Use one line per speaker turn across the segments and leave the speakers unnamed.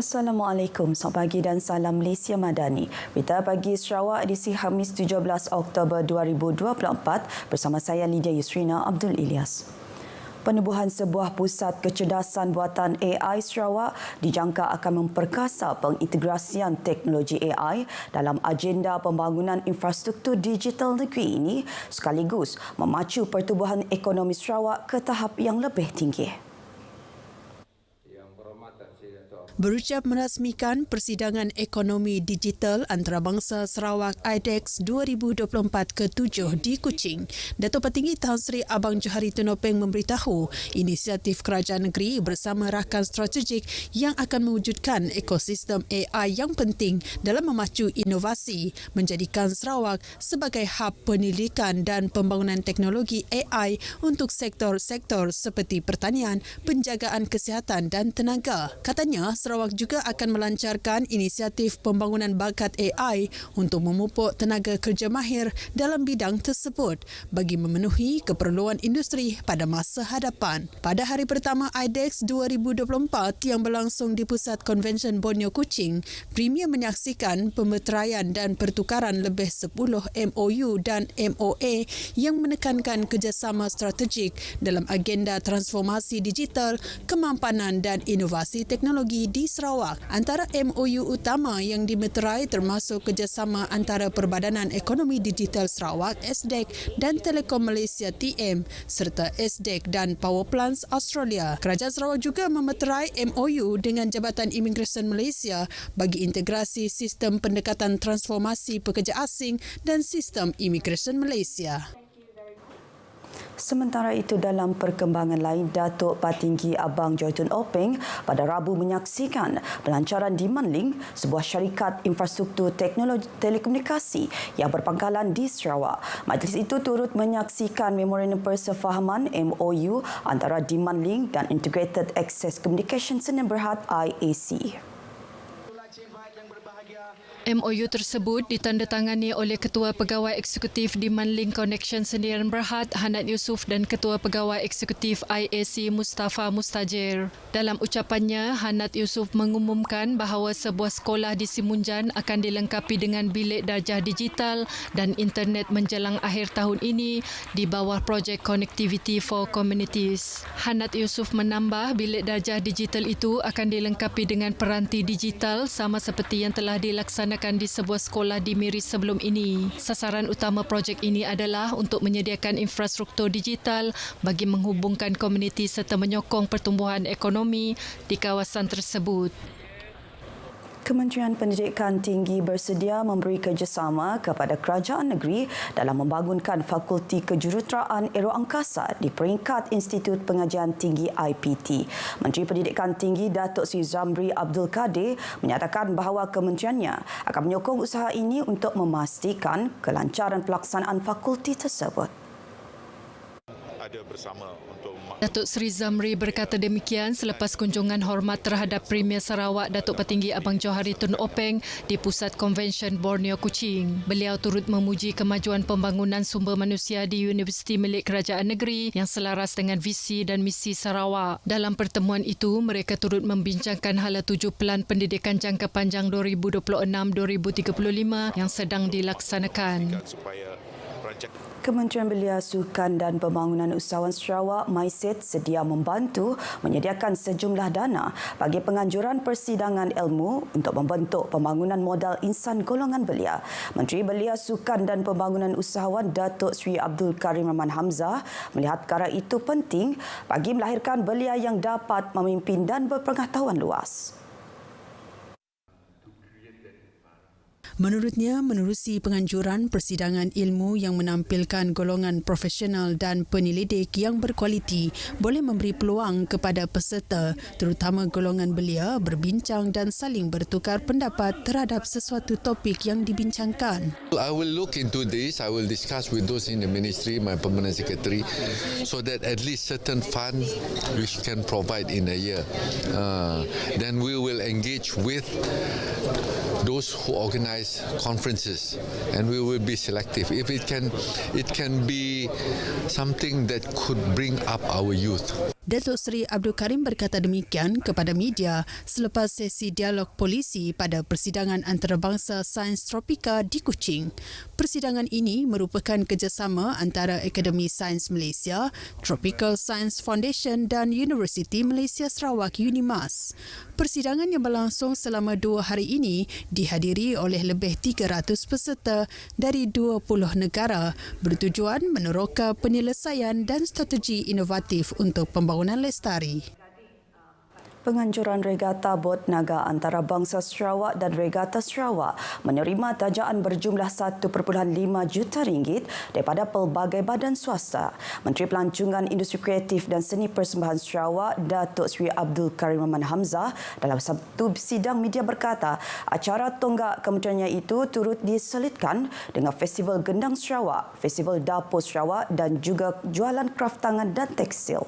Assalamualaikum, selamat pagi dan salam Malaysia Madani. Berita pagi Sarawak edisi Khamis 17 Oktober 2024 bersama saya Lydia Yusrina Abdul Ilyas. Penubuhan sebuah pusat kecerdasan buatan AI Sarawak dijangka akan memperkasa pengintegrasian teknologi AI dalam agenda pembangunan infrastruktur digital negeri ini sekaligus memacu pertumbuhan ekonomi Sarawak ke tahap yang lebih tinggi.
Berucap merasmikan Persidangan Ekonomi Digital Antarabangsa Sarawak IDEX 2024 ke-7 di Kuching, Datuk Petinggi Tan Sri Abang Johari Tun Openg memberitahu inisiatif kerajaan negeri bersama rakan strategik yang akan mewujudkan ekosistem AI yang penting dalam memacu inovasi menjadikan Sarawak sebagai hub pendidikan dan pembangunan teknologi AI untuk sektor-sektor seperti pertanian, penjagaan kesihatan dan tenaga. Katanya, Sarawak juga akan melancarkan inisiatif pembangunan bakat AI untuk memupuk tenaga kerja mahir dalam bidang tersebut bagi memenuhi keperluan industri pada masa hadapan. Pada hari pertama IDEX 2024 yang berlangsung di Pusat Konvensyen Borneo Kuching, Premier menyaksikan pemeteraian dan pertukaran lebih 10 MOU dan MOA yang menekankan kerjasama strategik dalam agenda transformasi digital, kemampanan dan inovasi teknologi di Sarawak. Antara MOU utama yang dimeterai termasuk kerjasama antara Perbadanan Ekonomi Digital Sarawak SDEC dan Telekom Malaysia TM serta SDEC dan Power Plants Australia. Kerajaan Sarawak juga memeterai MOU dengan Jabatan Imigresen Malaysia bagi integrasi sistem pendekatan transformasi pekerja asing dan sistem imigresen Malaysia.
Sementara itu, dalam perkembangan lain, Datuk Patinggi Abang Johari Tun Openg pada Rabu menyaksikan pelancaran di Manling, sebuah syarikat infrastruktur teknologi telekomunikasi yang berpangkalan di Sarawak. Majlis itu turut menyaksikan memorandum persefahaman MOU antara di Manling dan Integrated Access Communication Sdn Bhd IAC.
MOU tersebut ditandatangani oleh Ketua Pegawai Eksekutif di Manling Connection Sdn Bhd Hanat Yusof dan Ketua Pegawai Eksekutif IAC Mustafa Mustajir. Dalam ucapannya, Hanat Yusof mengumumkan bahawa sebuah sekolah di Simunjan akan dilengkapi dengan bilik darjah digital dan internet menjelang akhir tahun ini di bawah projek Connectivity for Communities. Hanat Yusof menambah bilik darjah digital itu akan dilengkapi dengan peranti digital sama seperti yang telah dilaksanakan di sebuah sekolah di Miri sebelum ini. Sasaran utama projek ini adalah untuk menyediakan infrastruktur digital bagi menghubungkan komuniti serta menyokong pertumbuhan ekonomi di kawasan tersebut.
Kementerian Pendidikan Tinggi bersedia memberi kerjasama kepada kerajaan negeri dalam membangunkan Fakulti Kejuruteraan Aeroangkasa di peringkat Institut Pengajian Tinggi IPT. Menteri Pendidikan Tinggi Datuk Sri Zamri Abdul Kadir menyatakan bahawa kementeriannya akan menyokong usaha ini untuk memastikan kelancaran pelaksanaan fakulti tersebut.
Datuk Seri Zamri berkata demikian selepas kunjungan hormat terhadap Premier Sarawak Datuk Petinggi Abang Johari Tun Openg di Pusat Konvensyen Borneo Kuching. Beliau turut memuji kemajuan pembangunan sumber manusia di Universiti milik Kerajaan Negeri yang selaras dengan visi dan misi Sarawak. Dalam pertemuan itu, mereka turut membincangkan hala 7 pelan pendidikan jangka panjang 2026-2035 yang sedang dilaksanakan.
Kementerian Belia Sukan dan Pembangunan Usahawan Sarawak MySET sedia membantu menyediakan sejumlah dana bagi penganjuran persidangan ilmu untuk membentuk pembangunan modal insan golongan belia. Menteri Belia Sukan dan Pembangunan Usahawan Datuk Sri Abdul Karim Rahman Hamzah melihat perkara itu penting bagi melahirkan belia yang dapat memimpin dan berpengetahuan luas.
Menurutnya, menerusi penganjuran persidangan ilmu yang menampilkan golongan profesional dan penyelidik yang berkualiti boleh memberi peluang kepada peserta, terutama golongan belia, berbincang dan saling bertukar pendapat terhadap sesuatu topik yang dibincangkan.
I will look into this. I will discuss with those in the ministry, my permanent secretary, so that at least certain fund which can provide in a year. Then we will engage with those who organize conferences, and we will be selective. If it can be something that could bring up our youth.
Datuk Seri Abdul Karim berkata demikian kepada media selepas sesi dialog polisi pada persidangan antarabangsa Sains Tropika di Kuching. Persidangan ini merupakan kerjasama antara Akademi Sains Malaysia, Tropical Science Foundation dan Universiti Malaysia Sarawak UNIMAS. Persidangan yang berlangsung selama 2 hari ini dihadiri oleh lebih 300 peserta dari 20 negara bertujuan meneroka penyelesaian dan strategi inovatif untuk pembangunan lestari.
Penganjuran Regata Bot Naga Antarabangsa Sarawak dan Regata Sarawak menerima tajaan berjumlah 1.5 juta ringgit daripada pelbagai badan swasta. Menteri Pelancongan Industri Kreatif dan Seni Persembahan Sarawak, Datuk Seri Abdul Karim Rahman Hamzah, dalam satu sidang media berkata, acara tonggak kementeriannya itu turut diselitkan dengan Festival Gendang Sarawak, Festival Dapur Sarawak dan juga jualan kraf tangan dan tekstil.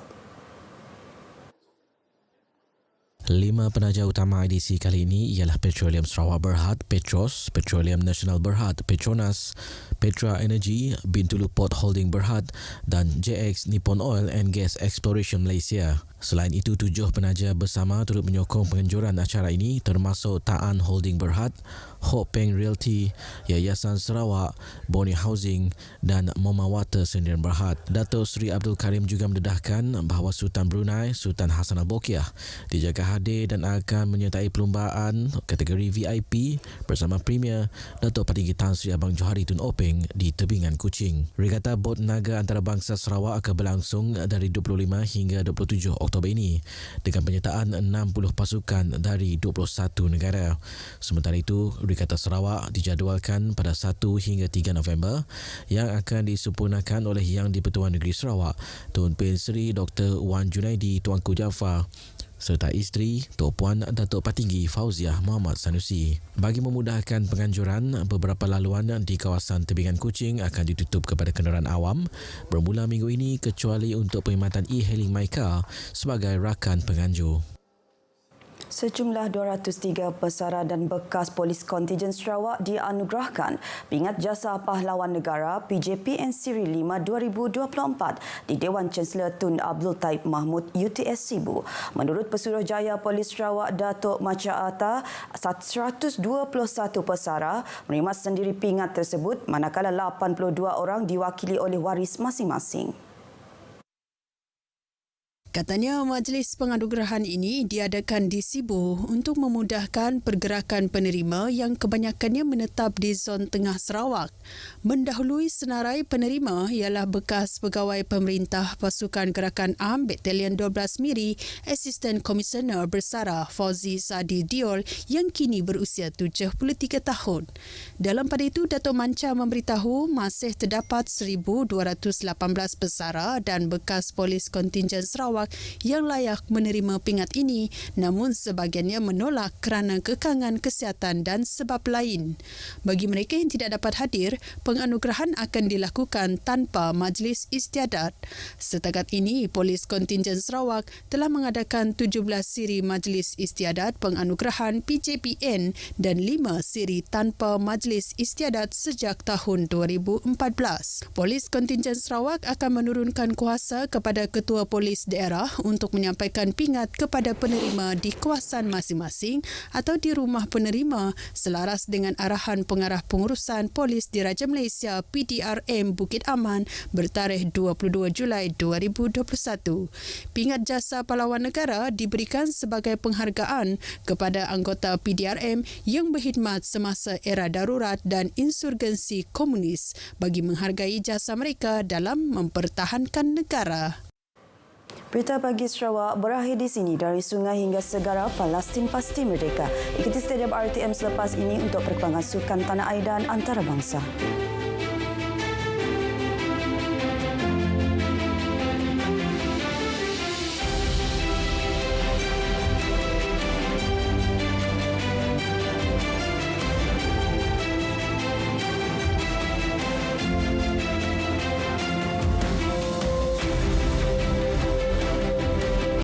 5 penaja utama IDC kali ini ialah Petroleum Sarawak Berhad, Petros, Petroleum Nasional Berhad, Petronas, Petra Energy, Bintulu Port Holding Berhad dan JX Nippon Oil and Gas Exploration Malaysia. Selain itu, 7 penaja bersama turut menyokong penganjuran acara ini termasuk Taan Holding Berhad, Ho Peng Realty, Yayasan Sarawak, Boni Housing dan Moma Water Sdn Berhad. Datuk Seri Abdul Karim juga mendedahkan bahawa Sultan Brunei, Sultan Hassan Al-Bolkiah dijaga hadir dan akan menyertai perlumbaan kategori VIP bersama Premier Datuk Patinggi Tan Sri Abang Johari Tun Openg di tebingan Kuching. Regata Bot Naga Antarabangsa Sarawak akan berlangsung dari 25 hingga 27 Oktober ini dengan penyertaan 60 pasukan dari 21 negara. Sementara itu, Regata Sarawak dijadualkan pada 1 hingga 3 November yang akan disempurnakan oleh Yang di-Pertuan Negeri Sarawak Tun Pen Sri Dr. Wan Junaidi Tuanku Jaafar serta isteri Tok Puan Datuk Patinggi Fauziah Muhammad Sanusi. Bagi memudahkan penganjuran, beberapa laluan di kawasan tebingan Kuching akan ditutup kepada kenderaan awam bermula minggu ini kecuali untuk perkhidmatan e-hailing MyCar sebagai rakan penganjur.
Sejumlah 203 pesara dan bekas polis kontijen Sarawak dianugerahkan Pingat Jasa Pahlawan Negara PJPN Siri 5 2024 di Dewan Chancellor Tun Abdul Taib Mahmud UTS Sibu. Menurut Pesuruhjaya Polis Sarawak Datuk Macha Atta, 121 pesara menerima sendiri pingat tersebut manakala 82 orang diwakili oleh waris masing-masing.
Katanya majlis penganugerahan ini diadakan di Sibu untuk memudahkan pergerakan penerima yang kebanyakannya menetap di zon tengah Sarawak. Mendahului senarai penerima ialah bekas pegawai pemerintah Pasukan Gerakan Am Batalion 12 Miri, Asisten Komisioner Bersara Fauzi Sadi Diol yang kini berusia 73 tahun. Dalam pada itu, Datuk Manca memberitahu masih terdapat 1,218 pesara dan bekas polis kontingen Sarawak yang layak menerima pingat ini, namun sebahagiannya menolak kerana kekangan kesihatan dan sebab lain. Bagi mereka yang tidak dapat hadir, penganugerahan akan dilakukan tanpa majlis istiadat. Setakat ini, Polis Kontingen Sarawak telah mengadakan 17 siri majlis istiadat penganugerahan PJPN dan 5 siri tanpa majlis istiadat sejak tahun 2014. Polis Kontingen Sarawak akan menurunkan kuasa kepada Ketua Polis Daerah untuk menyampaikan pingat kepada penerima di kawasan masing-masing atau di rumah penerima selaras dengan arahan Pengarah Pengurusan Polis Diraja Malaysia PDRM Bukit Aman bertarikh 22 Julai 2021. Pingat Jasa Pahlawan Negara diberikan sebagai penghargaan kepada anggota PDRM yang berkhidmat semasa era darurat dan insurgensi komunis bagi menghargai jasa mereka dalam mempertahankan negara.
Berita pagi Sarawak berakhir di sini. Dari sungai hingga segara, Palestin pasti merdeka. Ikuti Stadium RTM selepas ini untuk perkembangan sukan tanah air dan antarabangsa.